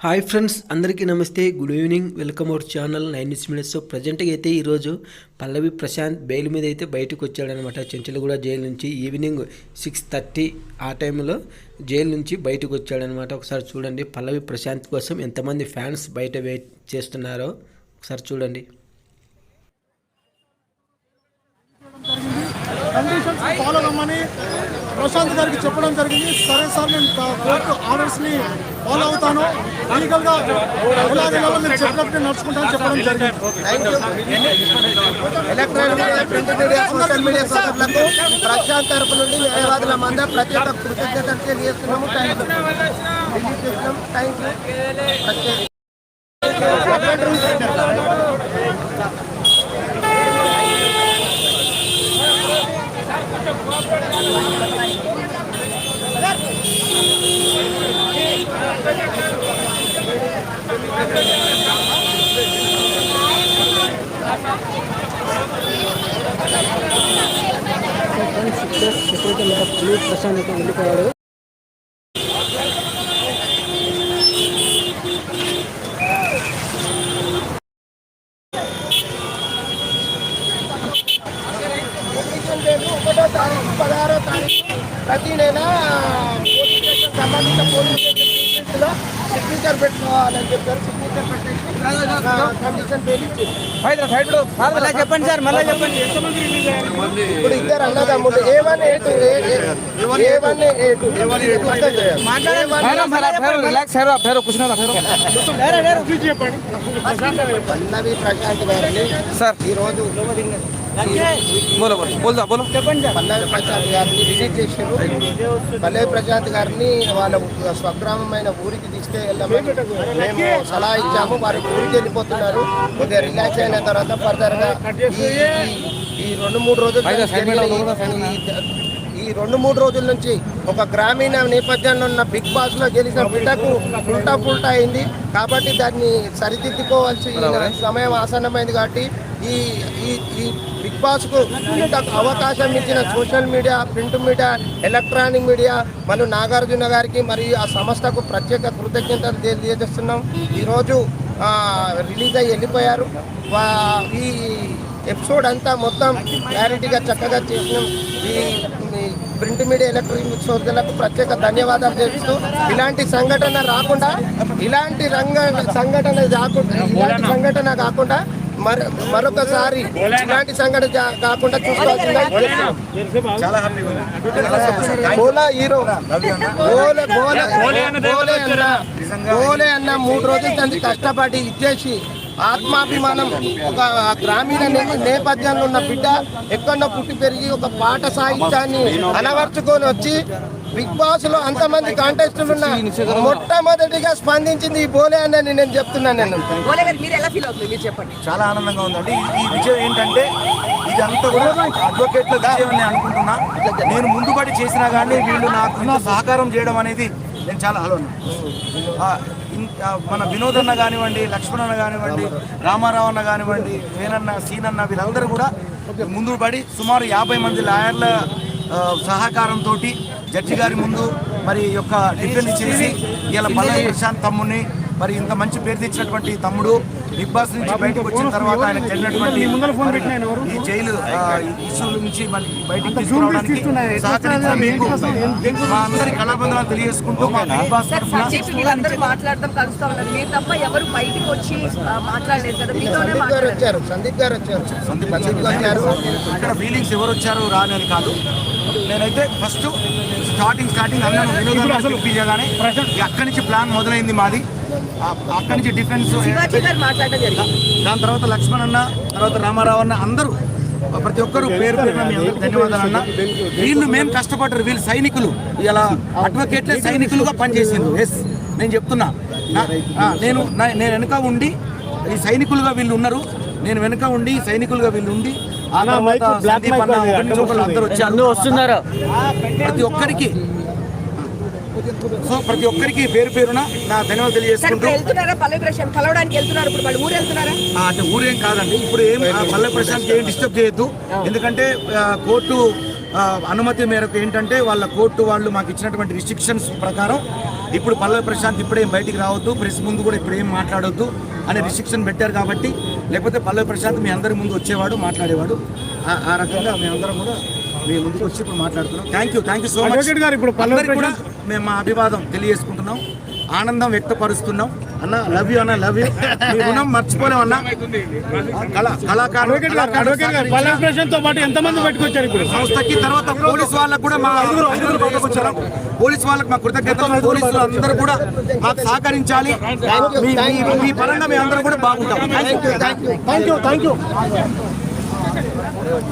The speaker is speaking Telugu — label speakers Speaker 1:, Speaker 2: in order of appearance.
Speaker 1: హాయ్ ఫ్రెండ్స్, అందరికీ నమస్తే. Good evening. Welcome our channel 9 News Minutes. So ప్రజెంట్గా అయితే ఈరోజు పల్లవి ప్రశాంత్ బెయిల్ మీద అయితే బయటకు వచ్చాడనమాట. చెంచలగూడ జైలు నుంచి ఈవినింగ్ 6:30 ఆ టైంలో జైలు నుంచి బయటకు వచ్చాడనమాట. ఒకసారి చూడండి పల్లవి ప్రశాంత్ కోసం ఎంతమంది ఫ్యాన్స్ బయట వెయిట్ చేస్తున్నారో ఒకసారి చూడండి.
Speaker 2: కండిషన్స్ ఫాలో అవ్వమని ప్రశాంత్ గారికి చెప్పడం జరిగింది. సరే సార్, నేను కోర్టు ఆర్డర్స్ని ఫాలో అవుతాను, లీగల్గా ఎలాగైనా నేను చెప్పినట్టు నడుచుకుంటాను చెప్పడం జరిగింది.
Speaker 3: Electronic print media social media సోదరులకు ప్రశాంత్ తరపు నుండి న్యాయవాదుల మంద ప్రత్యేక కృతజ్ఞతలు తెలియజేస్తున్నాము.
Speaker 1: ప్రశాంత్ అయితే వెళ్ళిపోయాడు.
Speaker 3: ప్రతి నెల సంబంధించిన పోలీస్ స్టేషన్లో సిగ్నేచర్ పెట్టుకోవాలని చెప్పారు. సిగ్నేచర్ పెట్టేసి కండిషన్
Speaker 4: చెప్పండి సార్, మళ్ళీ చెప్పండి.
Speaker 3: ఇప్పుడు ఇద్దరు అన్నదమ్ములు A1 పల్లవి ప్రశాంత్ గారిని ఈరోజు పల్లవి ప్రశాంత్ గారిని విజిట్ చేశారు. పల్లవి ప్రశాంత్ గారిని వాళ్ళ స్వగ్రామమైన ఊరికి తీసుకెళ్ళమని మేము సలహా ఇచ్చాము. వారి ఊరికి వెళ్ళిపోతున్నారు. కొద్దిగా రిలాక్స్ అయిన తర్వాత ఫర్దర్గా ఈ 2-3 రోజులు ఈ 2-3 రోజుల నుంచి ఒక గ్రామీణ నేపథ్యంలో ఉన్న బిగ్ బాస్ లో గెలిచిన బిడ్డకు పుల్టా అయింది. కాబట్టి దాన్ని సరిదిద్దుకోవాల్సిన సమయం ఆసన్నమైంది. కాబట్టి ఈ బిగ్ బాస్ కు ఇంత అవకాశం ఇచ్చిన social media, print media, electronic media మరియు నాగార్జున గారికి మరియు ఆ సంస్థకు ప్రత్యేక కృతజ్ఞతలు తెలియజేస్తున్నాం. ఈరోజు రిలీజ్ అయ్యి వెళ్ళిపోయారు. ఈ ఎపిసోడ్ అంతా మొత్తం క్లారిటీగా చక్కగా చేసినాం. ఈ ప్రింట్ మీడియా, ఎలక్ట్రానిక్ సోదరులకు ప్రత్యేక ధన్యవాదాలు తెలుపుతూ ఇలాంటి సంఘటన కాకుండా మరొకసారి ఇలాంటి సంఘటన కాకుండా చూసుకోవాల్సిందిగా గోలే అన్న 3 రోజుల నుంచి కష్టపడి ఇచ్చేసి ఆత్మాభిమానం, ఒక గ్రామీణ నేపథ్యంలో ఉన్న బిడ్డ ఎక్కడో పుట్టి పెరిగి ఒక పాట సాహిత్యాన్ని అలవర్చుకొని వచ్చి బిగ్ బాస్ లో అంతమంది కాంటెస్టులు ఉన్న మొట్టమొదటిగా స్పందించింది ఈ బోలే అని నేను చెప్తున్నాను.
Speaker 2: చాలా ఆనందంగా ఉందండి. ఈ విజయం ఏంటంటే ఇదంతా కూడా అడ్వకేట్ల విజయం నేను అనుకుంటున్నా. నేను ముందుబడి చేసినా కానీ వీళ్ళు నాకు ఇంత సహకారం చేయడం అనేది నేను చాలా మన వినోద్ అన్న కానివ్వండి, లక్ష్మణ్ అన్న కానివ్వండి, రామారావు అన్న కానివ్వండి, వేనన్న, సీనన్న వీళ్ళందరూ కూడా ముందు పడి సుమారు 50 మంది లాయర్ల సహకారంతో జడ్జి గారి ముందు మరి యొక్క డిఫెన్స్ చేసి ఇలా పల్లవి ప్రశాంత్ తమ్ముడిని మరి ఇంత మంచి పేరు తెచ్చినటువంటి తమ్ముడు బిగ్ బాస్ నుంచి బయటకు వచ్చిన తర్వాత ఆయన జరిగినటువంటి ఈ జైలు ఇష్యూ నుంచి బయటకు తీసుకురావడానికి సహకరించిన మీకు మా అందరి కళాబంధనాలు తెలియజేసుకుంటూ మా బిగ్ బాస్
Speaker 3: సందీప్ గారు వచ్చారు.
Speaker 2: ఇక్కడ ఫీలింగ్స్ ఎవరు వచ్చారు రాని కాదు. నేనైతే ఫస్ట్ స్టార్టింగ్ అన్నాను వినోదం చూపించగానే అక్కడి నుంచి ప్లాన్ మొదలైంది మాది. అక్కడి నుంచి డిఫెన్స్, దాని తర్వాత లక్ష్మణ్ అన్న, తర్వాత రామారావు అన్న, అందరూ ప్రతి ఒక్కరు పేరు ధన్యవాదాలు అన్న. వీళ్ళు మేము కష్టపడ్డారు. వీళ్ళు సైనికులు, ఇలా అడ్వకేట్లే సైనికులుగా పనిచేసింది. ఎస్, నేను చెప్తున్నా. నేను వెనుక ఉండి ఈ సైనికులుగా వీళ్ళు ఉన్నారు. నేను వెనుక ఉండి సైనికులుగా వీళ్ళు ఉండి అందరూ వస్తున్నారు. ప్రతి ఒక్కరికి పేరు పేరున నా ధన్యవాదాలు తెలియజేసుకుంటూ అంటే ఊరేం కాదండి. ఇప్పుడు ఏం పల్లవి ప్రశాంత్ ఏం డిస్టర్బ్ చేయొద్దు. ఎందుకంటే కోర్టు అనుమతి మేరకు ఏంటంటే వాళ్ళ కోర్టు వాళ్ళు మాకు ఇచ్చినటువంటి రిస్ట్రిక్షన్స్ ప్రకారం ఇప్పుడు పల్లవి ప్రశాంత్ ఇప్పుడేం బయటికి రావద్దు, ప్రెస్ ముందు కూడా ఇప్పుడేం మాట్లాడొద్దు అనే రిస్ట్రిక్షన్ పెట్టారు కాబట్టి, లేకపోతే పల్లవి ప్రశాంత్ మీ అందరి ముందు వచ్చేవాడు, మాట్లాడేవాడు. ఆ రకంగా మేమందరం కూడా మీ ముందుకు వచ్చి ఇప్పుడు మాట్లాడుతున్నాం. Thank you so much. ఇప్పుడు పల్లవి కూడా మేము మా అభివాదం తెలియజేసుకుంటున్నాం, ఆనందం వ్యక్తపరుస్తున్నాం. అన్న లవ్ యూ, అన్న లవ్ యూ. మీ రుణం మర్చిపోలేం అన్న. సంస్థకి తర్వాత పోలీస్ వాళ్ళకు కూడా మా పోలీస్ వాళ్ళకి మా కృతజ్ఞతలు. పోలీసులు అందరూ కూడా మాకు సహకరించాలి. మీ పరంగా మేము అందరూ కూడా బాగుంటాం.
Speaker 3: Thank you.